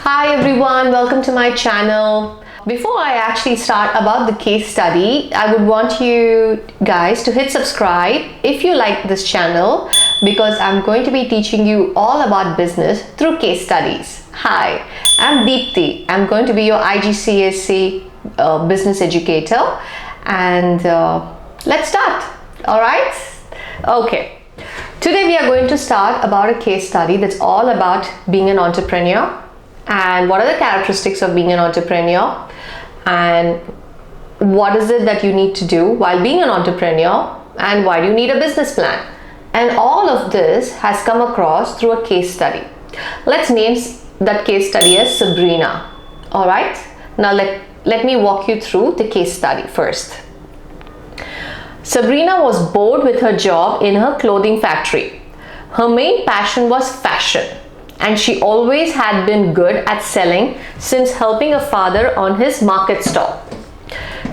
Hi everyone, welcome to my channel. Before I actually start about the case study, I would want you guys to hit subscribe if you like this channel, because I'm going to be teaching you all about business through case studies. Hi, I'm Deepti. I'm going to be your IGCSE business educator, and let's start. All right? Okay. Today we are going to start about a case study that's all about being an entrepreneur and what are the characteristics of being an entrepreneur and what is it that you need to do while being an entrepreneur and why do you need a business plan. And all of this has come across through a case study. Let's name that case study as Sabrina. All right. Now let me walk you through the case study first. Sabrina was bored with her job in her clothing factory. Her main passion was fashion, and she always had been good at selling since helping her father on his market stall.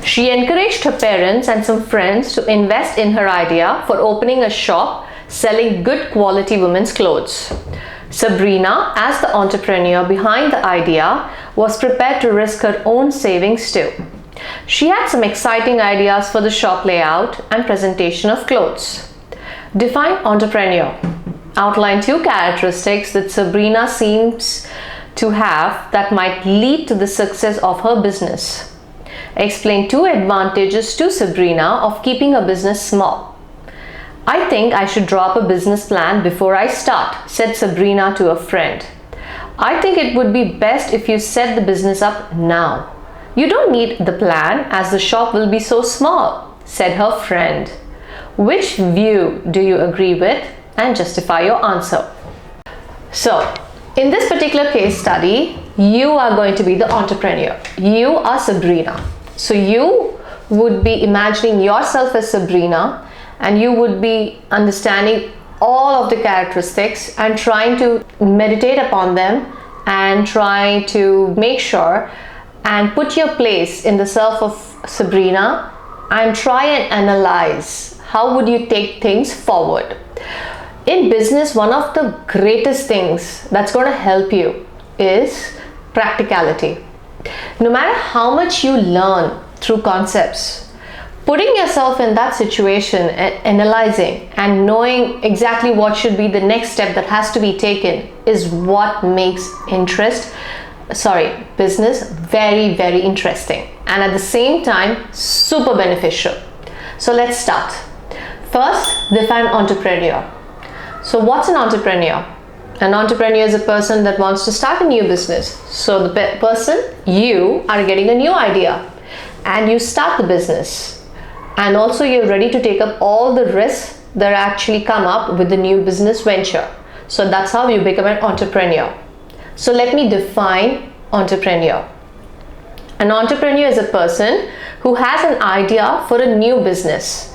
She encouraged her parents and some friends to invest in her idea for opening a shop selling good quality women's clothes. Sabrina, as the entrepreneur behind the idea, was prepared to risk her own savings too. She had some exciting ideas for the shop layout and presentation of clothes. Define entrepreneur. Outline 2 characteristics that Sabrina seems to have that might lead to the success of her business. Explain 2 advantages to Sabrina of keeping her business small. I think I should draw up a business plan before I start, said Sabrina to a friend. I think it would be best if you set the business up now. You don't need the plan as the shop will be so small, said her friend. Which view do you agree with? And justify your answer. So, in this particular case study, you are going to be the entrepreneur. You are Sabrina. So you would be imagining yourself as Sabrina, and you would be understanding all of the characteristics and trying to meditate upon them and try to make sure and put your place in the self of Sabrina and try and analyze how would you take things forward. In business, one of the greatest things that's going to help you is practicality. No matter how much you learn through concepts, putting yourself in that situation and analyzing and knowing exactly what should be the next step that has to be taken is what makes business very, very interesting and at the same time super beneficial. So let's start. First, define entrepreneur. So what's an entrepreneur? An entrepreneur is a person that wants to start a new business. So the person, you are getting a new idea and you start the business, and also you're ready to take up all the risks that actually come up with the new business venture. So that's how you become an entrepreneur. So let me define entrepreneur. An entrepreneur is a person who has an idea for a new business,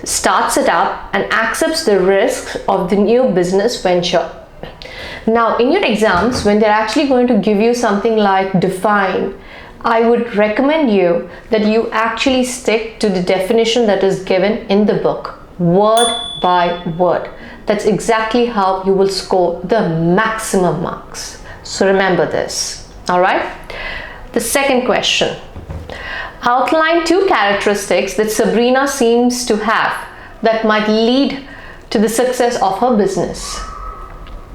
starts it up and accepts the risks of the new business venture. Now in your exams, when they're actually going to give you something like define, I would recommend you that you actually stick to the definition that is given in the book, word by word. That's exactly how you will score the maximum marks. So remember this. All right. The second question. Outline 2 characteristics that Sabrina seems to have that might lead to the success of her business.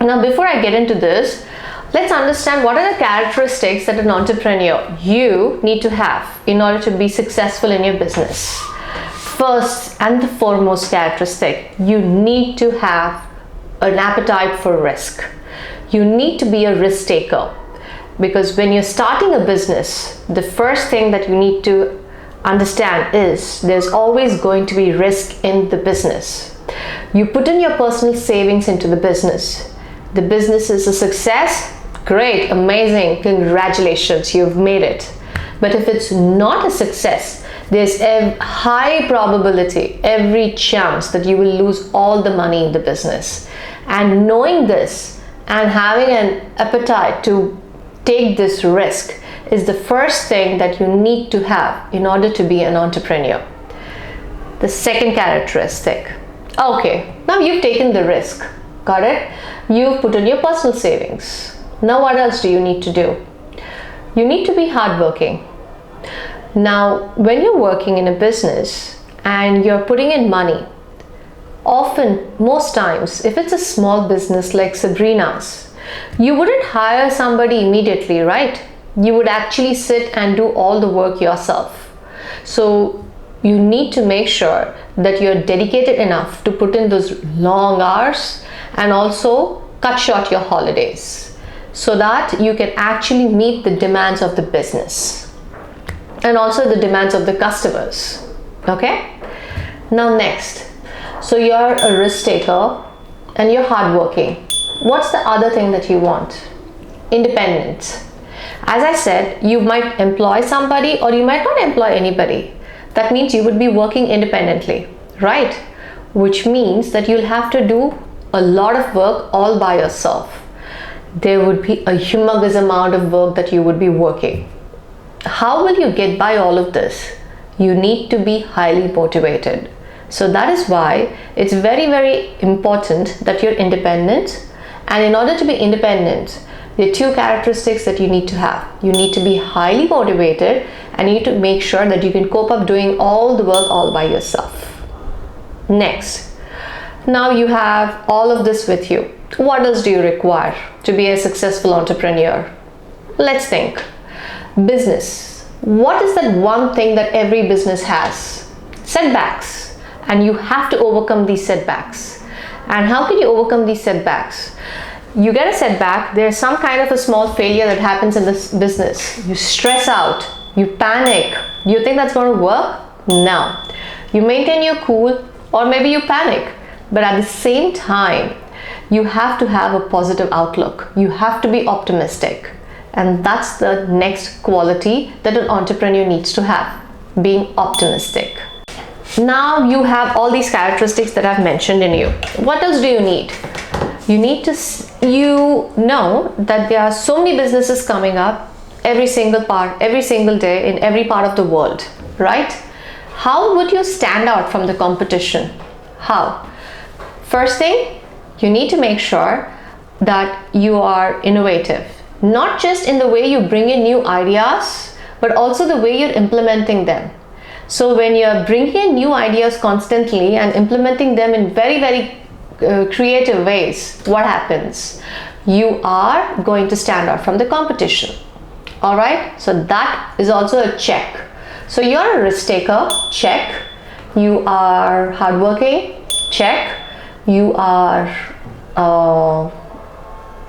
Now, before I get into this, let's understand what are the characteristics that an entrepreneur you need to have in order to be successful in your business. First and the foremost characteristic, you need to have an appetite for risk. You need to be a risk taker. Because when you're starting a business, the first thing that you need to understand is there's always going to be risk in the business. You put in your personal savings into the business. The business is a success. Great, amazing, congratulations, you've made it. But if it's not a success, there's a high probability, every chance that you will lose all the money in the business. And knowing this and having an appetite to take this risk is the first thing that you need to have in order to be an entrepreneur. The second characteristic. Okay, now you've taken the risk. Got it? You've put in your personal savings. Now what else do you need to do? You need to be hardworking. Now, when you're working in a business and you're putting in money, often, most times, if it's a small business like Sabrina's, you wouldn't hire somebody immediately, right? You would actually sit and do all the work yourself. So you need to make sure that you're dedicated enough to put in those long hours and also cut short your holidays so that you can actually meet the demands of the business and also the demands of the customers. Okay? Now next, so you're a risk taker and you're hardworking. What's the other thing that you want? Independence. As I said, you might employ somebody or you might not employ anybody. That means you would be working independently, right? Which means that you'll have to do a lot of work all by yourself. There would be a humongous amount of work that you would be working. How will you get by all of this? You need to be highly motivated. So that is why it's very, very important that you're independent. And in order to be independent, there are two characteristics that you need to have. You need to be highly motivated and you need to make sure that you can cope up doing all the work all by yourself. Next, now you have all of this with you. What else do you require to be a successful entrepreneur? Let's think. Business. What is that one thing that every business has? Setbacks. And you have to overcome these setbacks. And how can you overcome these setbacks? You get a setback, there's some kind of a small failure that happens in this business. You stress out, you panic. Do you think that's going to work? No. You maintain your cool or maybe you panic. But at the same time, you have to have a positive outlook. You have to be optimistic. And that's the next quality that an entrepreneur needs to have, being optimistic. Now you have all these characteristics that I've mentioned in you. What else do you need? You need to, you know that there are so many businesses coming up every single day in every part of the world, right? How would you stand out from the competition? How? First thing, you need to make sure that you are innovative. Not just in the way you bring in new ideas, but also the way you're implementing them. So when you're bringing in new ideas constantly and implementing them in very, very creative ways, what happens? You are going to stand out from the competition. All right, so that is also a check. So you're a risk taker, check. You are hardworking, check. You are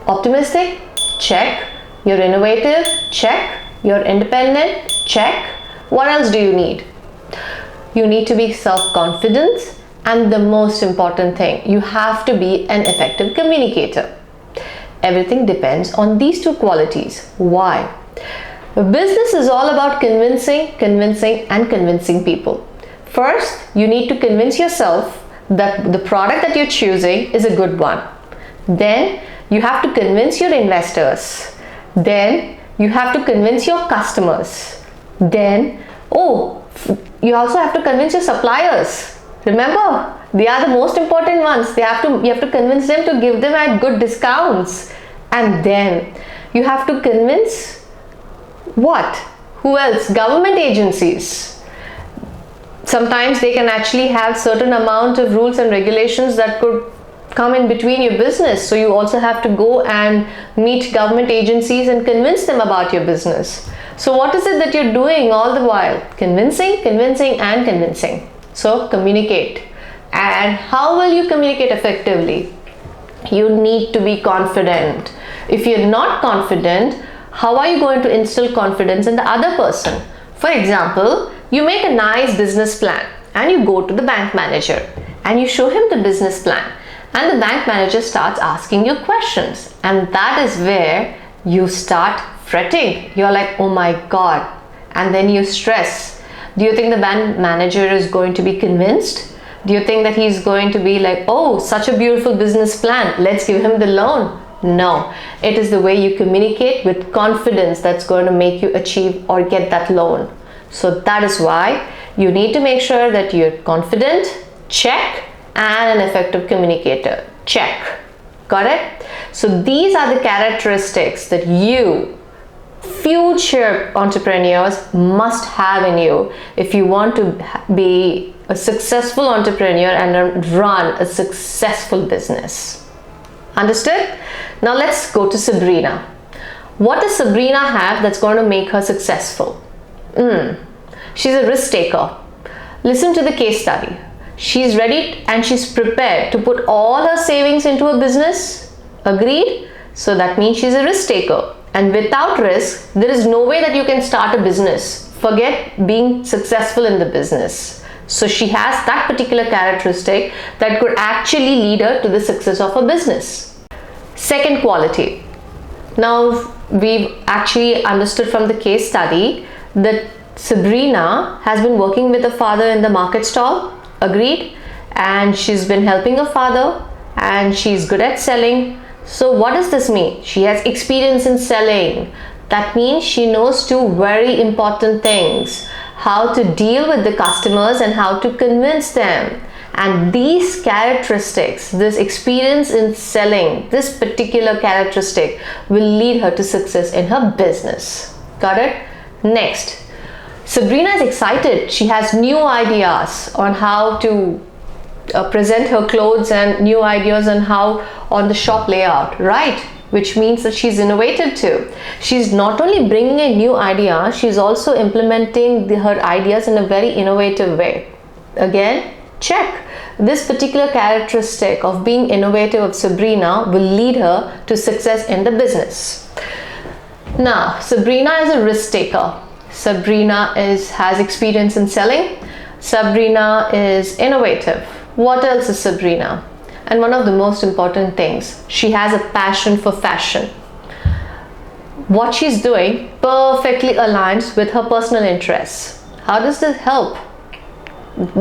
optimistic, check. You're innovative, check. You're independent, check. What else do you need? You need to be self-confident, and the most important thing, you have to be an effective communicator. Everything depends on these two qualities. Why? Business is all about convincing people. First, you need to convince yourself that the product that you're choosing is a good one. Then you have to convince your investors. Then you have to convince your customers. Then, you also have to convince your suppliers. Remember, they are the most important ones. You have to convince them to give them at good discounts. And then you have to convince what? Who else? Government agencies. Sometimes they can actually have certain amount of rules and regulations that could come in between your business. So you also have to go and meet government agencies and convince them about your business. So what is it that you're doing all the while? Convincing. So communicate. And how will you communicate effectively? You need to be confident. If you're not confident, how are you going to instill confidence in the other person? For example, you make a nice business plan and you go to the bank manager and you show him the business plan, and the bank manager starts asking you questions, and that is where you start fretting. You're like, oh my God, and then you stress. Do you think the bank manager is going to be convinced? Do you think that he's going to be like, oh, such a beautiful business plan, let's give him the loan? No, it is the way you communicate with confidence that's going to make you achieve or get that loan. So that is why you need to make sure that you're confident, check, and an effective communicator, check. Got it? So these are the characteristics that you, future entrepreneurs, must have in you if you want to be a successful entrepreneur and run a successful business. Understood? Now let's go to Sabrina. What does Sabrina have that's going to make her successful? She's a risk taker. Listen to the case study. She's ready and she's prepared to put all her savings into a business. Agreed? So that means she's a risk taker. And without risk, there is no way that you can start a business. Forget being successful in the business. So she has that particular characteristic that could actually lead her to the success of her business. Second quality. Now we've actually understood from the case study that Sabrina has been working with her father in the market stall. Agreed? And she's been helping her father and she's good at selling. So what does this mean? She has experience in selling. That means she knows two very important things: how to deal with the customers and how to convince them. And these characteristics, this experience in selling, this particular characteristic will lead her to success in her business. Got it? Next, Sabrina is excited. She has new ideas on how to present her clothes and new ideas on how on the shop layout, right? Which means that she's innovative too. She's not only bringing a new idea, she's also implementing her ideas in a very innovative way. Again, check. This particular characteristic of being innovative of Sabrina will lead her to success in the business. Now, Sabrina is a risk taker. Sabrina has experience in selling. Sabrina is innovative. What else is Sabrina? And one of the most important things, she has a passion for fashion. What she's doing perfectly aligns with her personal interests. How does this help?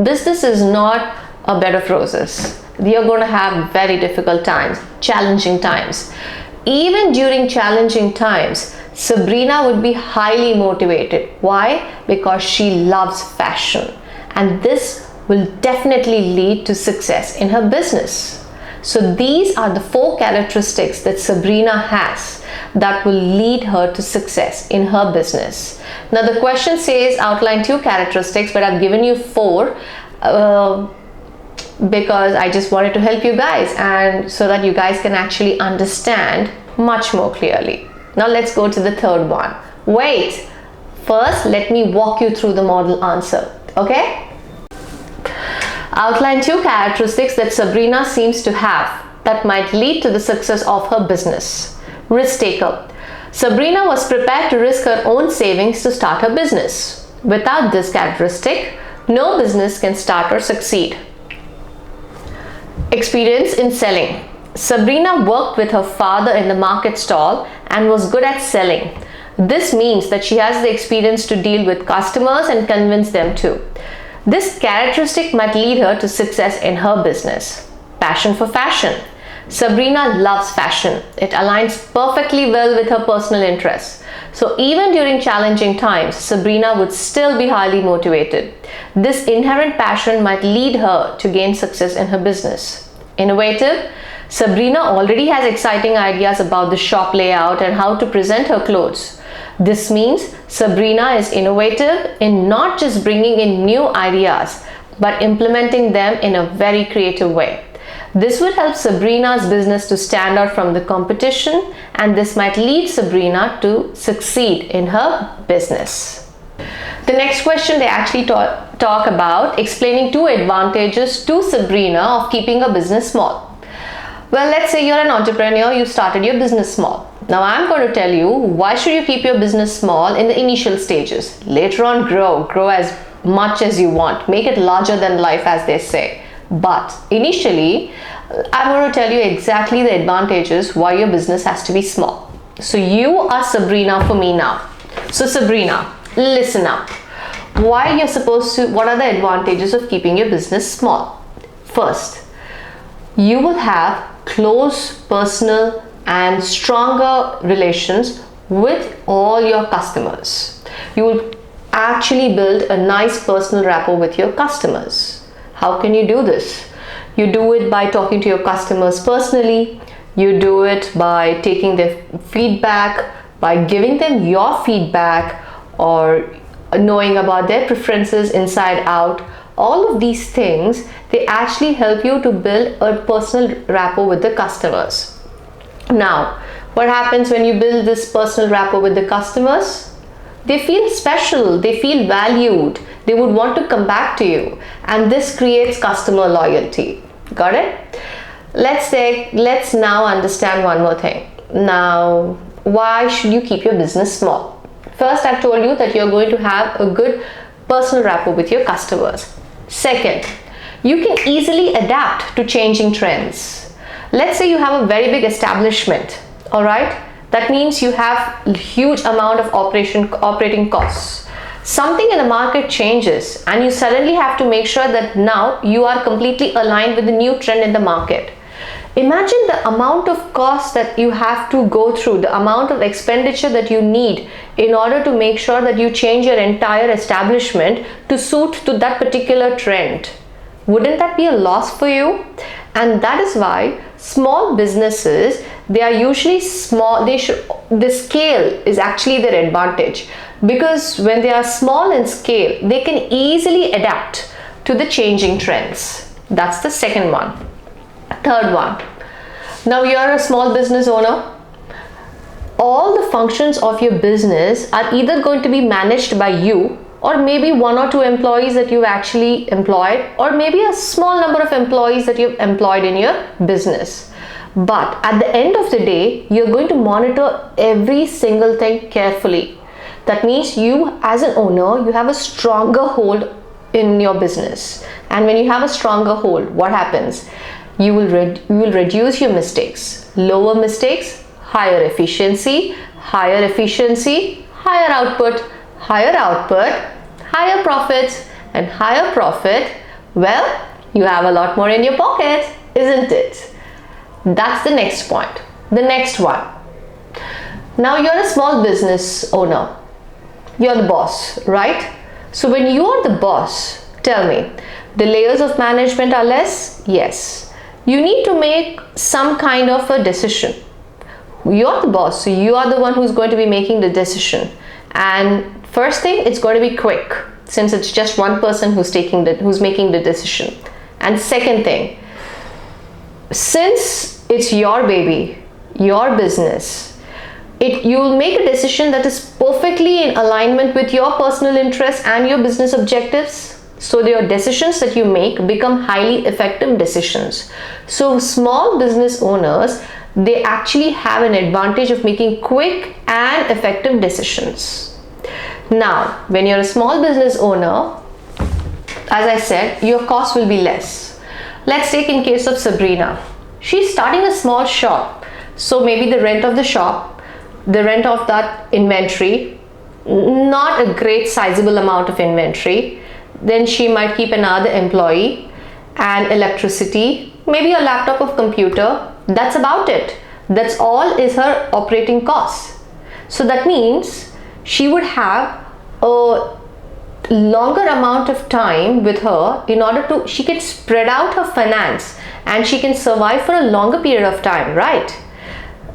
Business is not a bed of roses. You're going to have very difficult times, challenging times. Even during challenging times, Sabrina would be highly motivated. Why? Because she loves fashion. And this will definitely lead to success in her business. So these are the 4 characteristics that Sabrina has that will lead her to success in her business. Now the question says outline 2 characteristics, but I've given you 4 because I just wanted to help you guys and so that you guys can actually understand much more clearly. Now let's go to the third one. Wait, first let me walk you through the model answer, okay? Outline 2 characteristics that Sabrina seems to have that might lead to the success of her business. Risk taker. Sabrina was prepared to risk her own savings to start her business. Without this characteristic, no business can start or succeed. Experience in selling. Sabrina worked with her father in the market stall and was good at selling. This means that she has the experience to deal with customers and convince them too. This characteristic might lead her to success in her business. Passion for fashion. Sabrina loves fashion. It aligns perfectly well with her personal interests. So even during challenging times, Sabrina would still be highly motivated. This inherent passion might lead her to gain success in her business. Innovative. Sabrina already has exciting ideas about the shop layout and how to present her clothes. This means Sabrina is innovative in not just bringing in new ideas, but implementing them in a very creative way. This would help Sabrina's business to stand out from the competition, and this might lead Sabrina to succeed in her business. The next question they actually talk about explaining 2 advantages to Sabrina of keeping a business small. Well, let's say you're an entrepreneur, you started your business small. Now I'm going to tell you why should you keep your business small in the initial stages. Later on, grow as much as you want. Make it larger than life, as they say. But initially, I'm going to tell you exactly the advantages why your business has to be small. So you are Sabrina for me now. So Sabrina, listen up. What are the advantages of keeping your business small? First, you will have close personal and stronger relations with all your customers. You will actually build a nice personal rapport with your customers. How can you do this? You do it by talking to your customers personally. You do it by taking their feedback, by giving them your feedback, or knowing about their preferences inside out. All of these things, they actually help you to build a personal rapport with the customers. Now, what happens when you build this personal rapport with the customers? They feel special, they feel valued, they would want to come back to you, and this creates customer loyalty. Got it? Let's now understand one more thing. Now, why should you keep your business small? First, I've told you that you're going to have a good personal rapport with your customers. Second, you can easily adapt to changing trends. Let's say you have a very big establishment, all right? That means you have a huge amount of operating costs. Something in the market changes and you suddenly have to make sure that now you are completely aligned with the new trend in the market. Imagine the amount of cost that you have to go through, the amount of expenditure that you need in order to make sure that you change your entire establishment to suit to that particular trend. Wouldn't that be a loss for you? And that is why small businesses, they are usually small. The scale is actually their advantage, because when they are small in scale, they can easily adapt to the changing trends. That's the second one. Third one, now you're a small business owner. All the functions of your business are either going to be managed by you, or maybe 1 or 2 employees that you've actually employed, or maybe a small number of employees that you've employed in your business. But at the end of the day, you're going to monitor every single thing carefully. That means you as an owner, you have a stronger hold in your business. And when you have a stronger hold, what happens? You will reduce your mistakes. Lower mistakes, higher efficiency, higher output, higher profits, and higher profit. Well, you have a lot more in your pocket, isn't it? That's the next point. The next one. Now you're a small business owner. You're the boss, right? So when you're the boss, tell me, the layers of management are less? Yes. You need to make some kind of a decision. You're the boss, so you are the one who's going to be making the decision. And first thing, it's going to be quick, since it's just one person who's making the decision. And second thing, since it's your baby, your business, you'll make a decision that is perfectly in alignment with your personal interests and your business objectives. So your decisions that you make become highly effective decisions. So small business owners, they actually have an advantage of making quick and effective decisions. Now, when you're a small business owner, as I said, your cost will be less. Let's take in case of Sabrina. She's starting a small shop. So maybe the rent of the shop, the rent of that inventory, not a great sizable amount of inventory. Then she might keep another employee and electricity, maybe a laptop or computer. That's about it. That's all is her operating costs. So that means she would have a longer amount of time with her in order to, she can spread out her finance and she can survive for a longer period of time, right?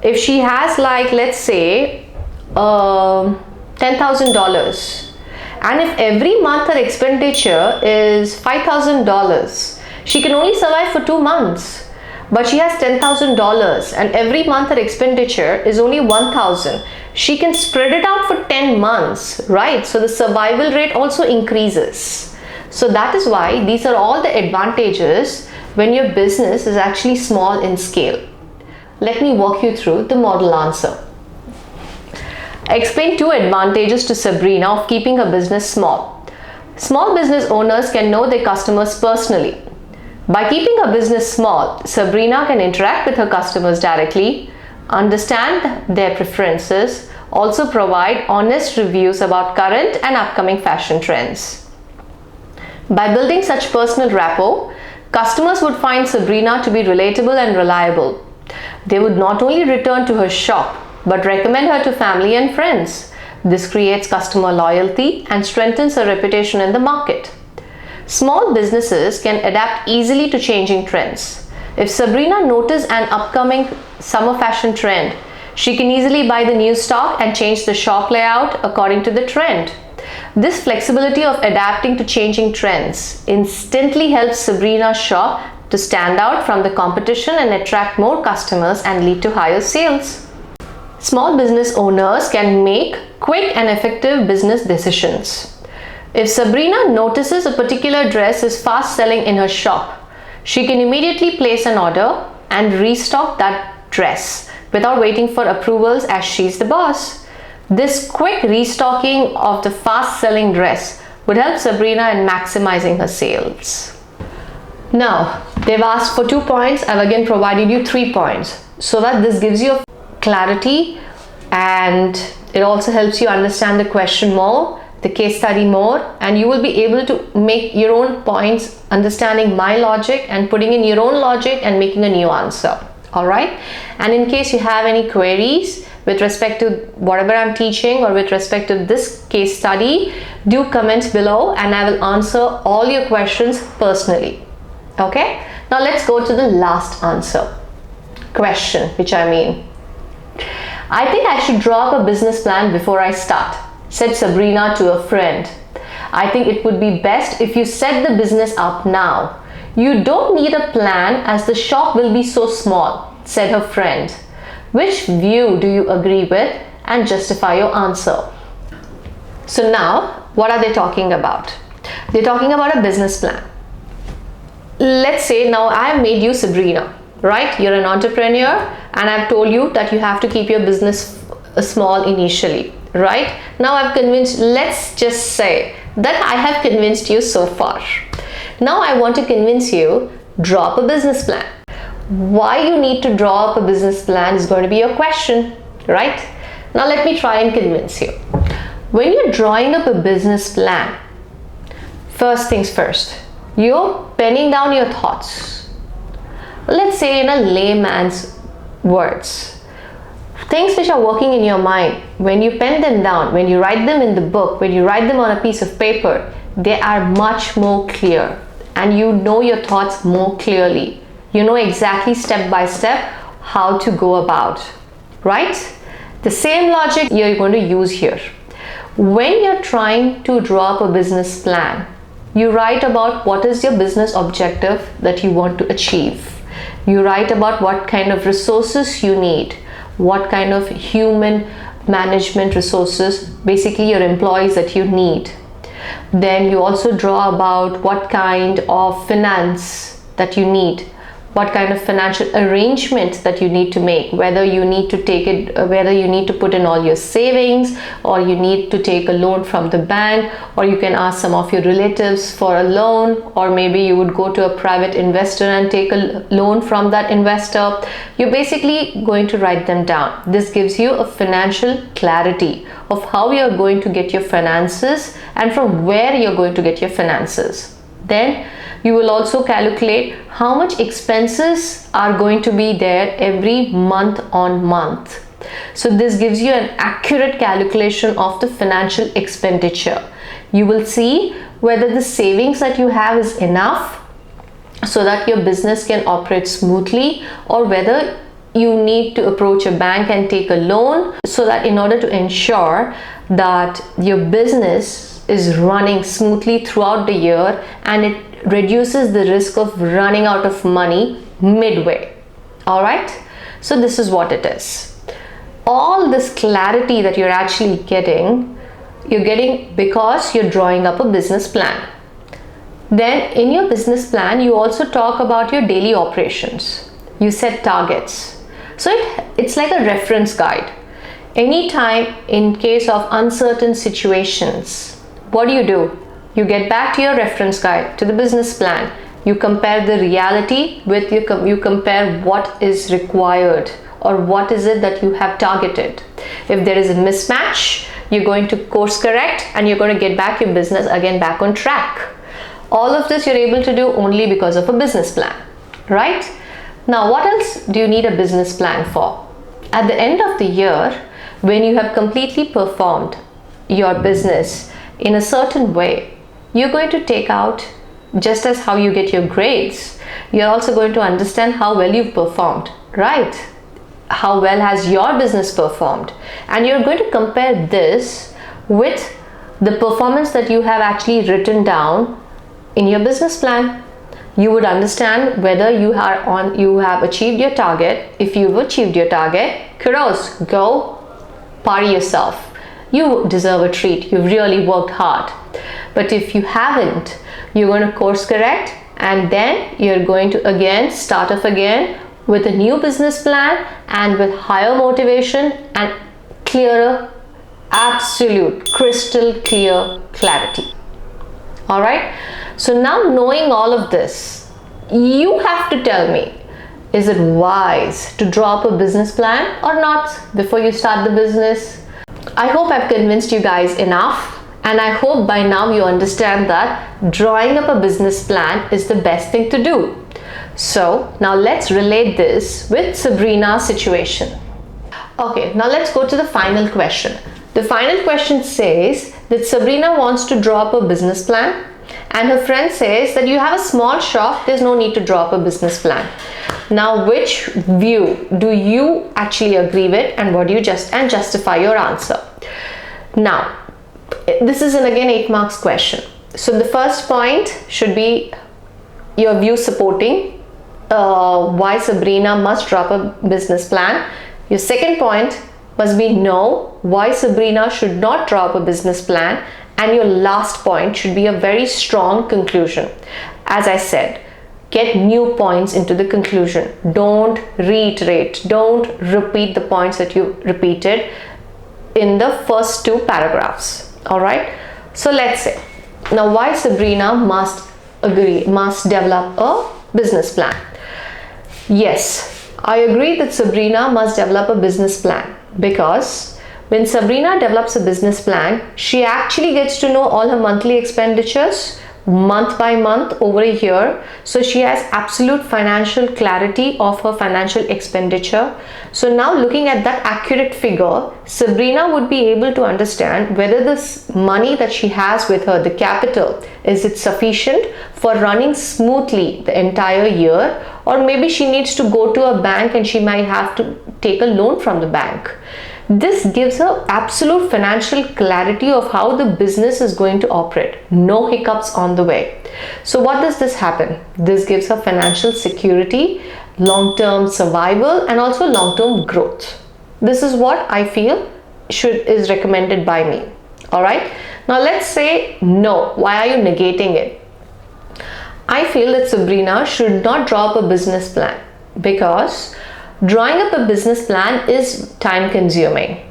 If she has, like, let's say $10,000, and if every month her expenditure is $5,000, she can only survive for 2 months. But she has $10,000 and every month her expenditure is only $1,000. She can spread it out for 10 months, right? So the survival rate also increases. So that is why these are all the advantages when your business is actually small in scale. Let me walk you through the model answer. I explained 2 advantages to Sabrina of keeping her business small. Small business owners can know their customers personally. By keeping her business small, Sabrina can interact with her customers directly, understand their preferences, also provide honest reviews about current and upcoming fashion trends. By building such personal rapport, customers would find Sabrina to be relatable and reliable. They would not only return to her shop, but recommend her to family and friends. This creates customer loyalty and strengthens her reputation in the market. Small businesses can adapt easily to changing trends. If Sabrina noticed an upcoming summer fashion trend, she can easily buy the new stock and change the shop layout according to the trend. This flexibility of adapting to changing trends instantly helps Sabrina's shop to stand out from the competition and attract more customers and lead to higher sales. Small business owners can make quick and effective business decisions. If Sabrina notices a particular dress is fast selling in her shop, she can immediately place an order and restock that dress without waiting for approvals as she's the boss. This quick restocking of the fast selling dress would help Sabrina in maximizing her sales. Now, they've asked for 2 points. I've again provided you 3 points so that this gives you clarity and it also helps you understand the question more, the case study more, and you will be able to make your own points, understanding my logic and putting in your own logic and making a new answer. All right. And in case you have any queries with respect to whatever I'm teaching or with respect to this case study, do comment below and I will answer all your questions personally. Okay. Now let's go to the last question, which I think I should draw up a business plan before I start, said Sabrina to a friend. I think it would be best if you set the business up now. You don't need a plan as the shop will be so small, said her friend. Which view do you agree with and justify your answer? So now, what are they talking about? They're talking about a business plan. Let's say now I have made you Sabrina, right? You're an entrepreneur and I've told you that you have to keep your business small initially, right? Now I've convinced, let's just say that I have convinced you so far. Now I want to convince you, draw up a business plan. Why you need to draw up a business plan is going to be your question, right? Now let me try and convince you. When you're drawing up a business plan, first things first, you're penning down your thoughts. Let's say in a layman's words, things which are working in your mind, when you pen them down, when you write them in the book, when you write them on a piece of paper, they are much more clear and you know your thoughts more clearly. You know exactly step by step how to go about, right? The same logic you're going to use here. When you're trying to draw up a business plan, you write about what is your business objective that you want to achieve. You write about what kind of resources you need, what kind of human management resources, basically your employees that you need. Then you also draw about what kind of finance that you need, what kind of financial arrangement that you need to make, whether you need to take it, whether you need to put in all your savings or you need to take a loan from the bank, or you can ask some of your relatives for a loan, or maybe you would go to a private investor and take a loan from that investor. You're basically going to write them down. This gives you a financial clarity of how you're going to get your finances and from where you're going to get your finances. Then you will also calculate how much expenses are going to be there every month on month. So this gives you an accurate calculation of the financial expenditure. You will see whether the savings that you have is enough so that your business can operate smoothly, or whether you need to approach a bank and take a loan so that in order to ensure that your business is running smoothly throughout the year and it reduces the risk of running out of money midway. All right, so this is what it is. All this clarity that you're actually getting, you're getting because you're drawing up a business plan. Then in your business plan, you also talk about your daily operations. You set targets. So it's like a reference guide. Anytime in case of uncertain situations, what do? You get back to your reference guide, to the business plan. You compare the reality with you compare what is required or what is it that you have targeted. If there is a mismatch, you're going to course correct and you're going to get back your business again back on track. All of this you're able to do only because of a business plan, right? Now, what else do you need a business plan for? At the end of the year, when you have completely performed your business in a certain way, you're going to take out just as how you get your grades, you're also going to understand how well you've performed, right? How well has your business performed? And you're going to compare this with the performance that you have actually written down in your business plan. You would understand whether you have achieved your target. If you've achieved your target, kudos, go party yourself. You deserve a treat. You've really worked hard. But if you haven't, you're going to course correct, and then you're going to again start off again with a new business plan and with higher motivation and clearer, absolute, crystal clear clarity. All right. So now, knowing all of this, you have to tell me, is it wise to draw up a business plan or not before you start the business? I hope I've convinced you guys enough, and I hope by now you understand that drawing up a business plan is the best thing to do. So now let's relate this with Sabrina's situation. Okay, now let's go to the final question. The final question says that Sabrina wants to draw up a business plan, and her friend says that you have a small shop, there's no need to draw up a business plan. Now, which view do you actually agree with, and what do you justify your answer? Now, this is an again 8 marks question. So the first point should be your view supporting why Sabrina must draw up a business plan. Your second point must be no, why Sabrina should not draw up a business plan. And your last point should be a very strong conclusion. As I said, get new points into the conclusion. Don't reiterate, don't repeat the points that you repeated in the first 2 paragraphs. All right. So let's say now why Sabrina must develop a business plan. Yes, I agree that Sabrina must develop a business plan, because when Sabrina develops a business plan, she actually gets to know all her monthly expenditures month by month over a year. So she has absolute financial clarity of her financial expenditure. So now looking at that accurate figure, Sabrina would be able to understand whether this money that she has with her, the capital, is it sufficient for running smoothly the entire year, or maybe she needs to go to a bank and she might have to take a loan from the bank. This gives her absolute financial clarity of how the business is going to operate. No hiccups on the way. So what does this happen? This gives her financial security, long-term survival, and also long-term growth. This is what I feel is recommended by me. All right. Now let's say no. Why are you negating it? I feel that Sabrina should not draw up a business plan, because drawing up a business plan is time consuming,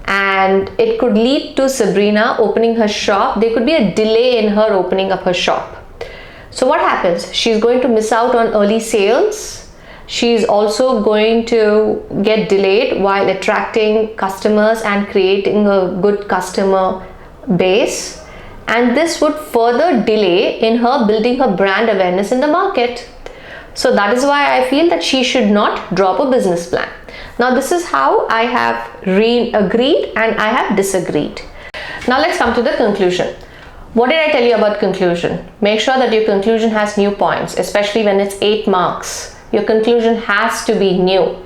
and it could lead to Sabrina opening her shop. There could be a delay in her opening up her shop. So what happens? She's going to miss out on early sales. She's also going to get delayed while attracting customers and creating a good customer base. And this would further delay in her building her brand awareness in the market. So that is why I feel that she should not draw up a business plan. Now this is how I have agreed and I have disagreed. Now let's come to the conclusion. What did I tell you about conclusion? Make sure that your conclusion has new points, especially when it's 8 marks. Your conclusion has to be new.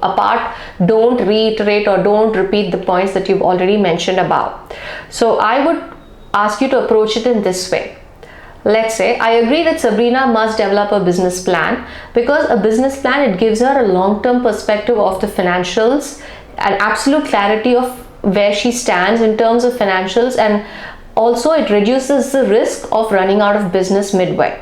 Don't reiterate or don't repeat the points that you've already mentioned above. So I would ask you to approach it in this way. Let's say I agree that Sabrina must develop a business plan, because a business plan, it gives her a long-term perspective of the financials and absolute clarity of where she stands in terms of financials, and also it reduces the risk of running out of business midway.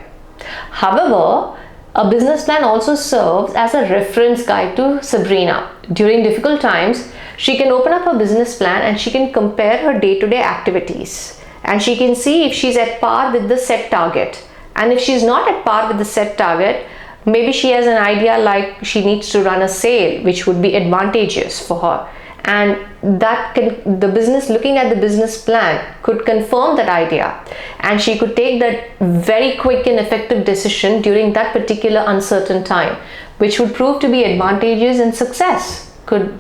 However, a business plan also serves as a reference guide to Sabrina. During difficult times, she can open up her business plan and she can compare her day-to-day activities. And she can see if she's at par with the set target. And if she's not at par with the set target, maybe she has an idea like she needs to run a sale, which would be advantageous for her. And looking at the business plan could confirm that idea. And she could take that very quick and effective decision during that particular uncertain time, which would prove to be advantageous and could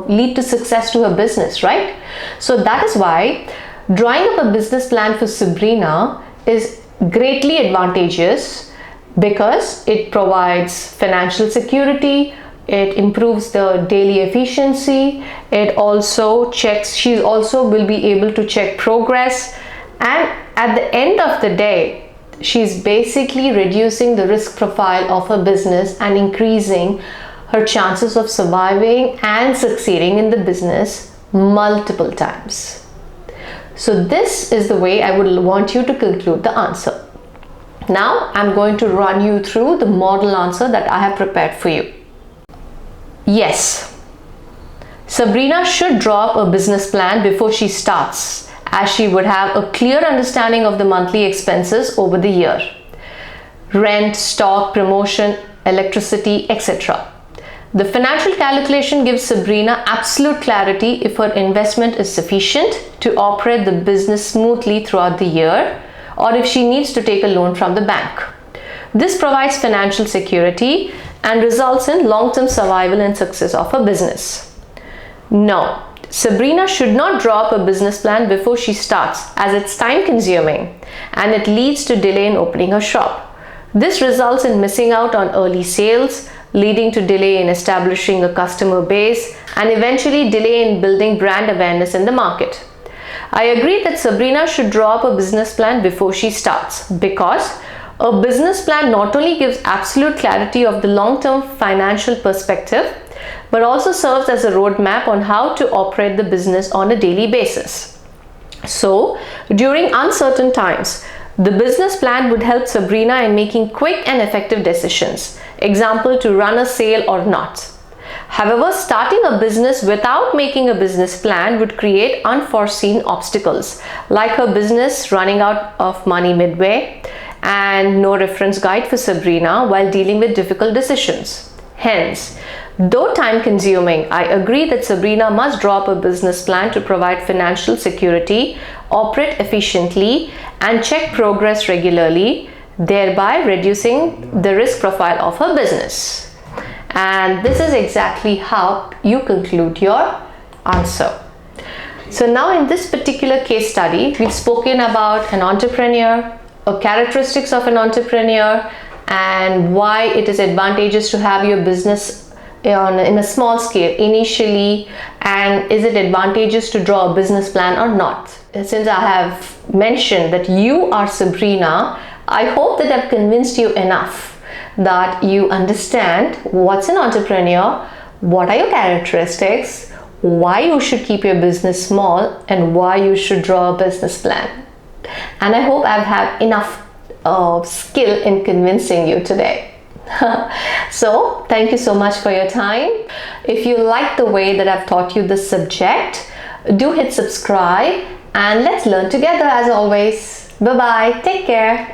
lead to success to her business, right? So that is why drawing up a business plan for Sabrina is greatly advantageous because it provides financial security, it improves the daily efficiency, it also checks, she also will be able to check progress, and at the end of the day, she's basically reducing the risk profile of her business and increasing her chances of surviving and succeeding in the business multiple times. So this is the way I would want you to conclude the answer. Now I'm going to run you through the model answer that I have prepared for you. Yes, Sabrina should draw up a business plan before she starts, as she would have a clear understanding of the monthly expenses over the year: rent, stock, promotion, electricity, etc. The financial calculation gives Sabrina absolute clarity if her investment is sufficient to operate the business smoothly throughout the year, or if she needs to take a loan from the bank. This provides financial security and results in long-term survival and success of her business. No, Sabrina should not draw up a business plan before she starts, as it's time-consuming and it leads to delay in opening her shop. This results in missing out on early sales, leading to delay in establishing a customer base, and eventually delay in building brand awareness in the market. I agree that Sabrina should draw up a business plan before she starts, because a business plan not only gives absolute clarity of the long-term financial perspective, but also serves as a roadmap on how to operate the business on a daily basis. So, during uncertain times, the business plan would help Sabrina in making quick and effective decisions. Example, to run a sale or not. However, starting a business without making a business plan would create unforeseen obstacles, like her business running out of money midway and no reference guide for Sabrina while dealing with difficult decisions. Hence, though time-consuming, I agree that Sabrina must draw up a business plan to provide financial security, operate efficiently, and check progress regularly, thereby reducing the risk profile of her business. And this is exactly how you conclude your answer. So now in this particular case study, we've spoken about an entrepreneur, characteristics of an entrepreneur, and why it is advantageous to have your business in a small scale initially, and is it advantageous to draw a business plan or not. Since I have mentioned that you are Sabrina, I hope that I've convinced you enough that you understand what's an entrepreneur, what are your characteristics, why you should keep your business small, and why you should draw a business plan. And I hope I've had enough skill in convincing you today. So thank you so much for your time. If you like the way that I've taught you this subject, do hit subscribe and let's learn together as always. Bye bye. Take care.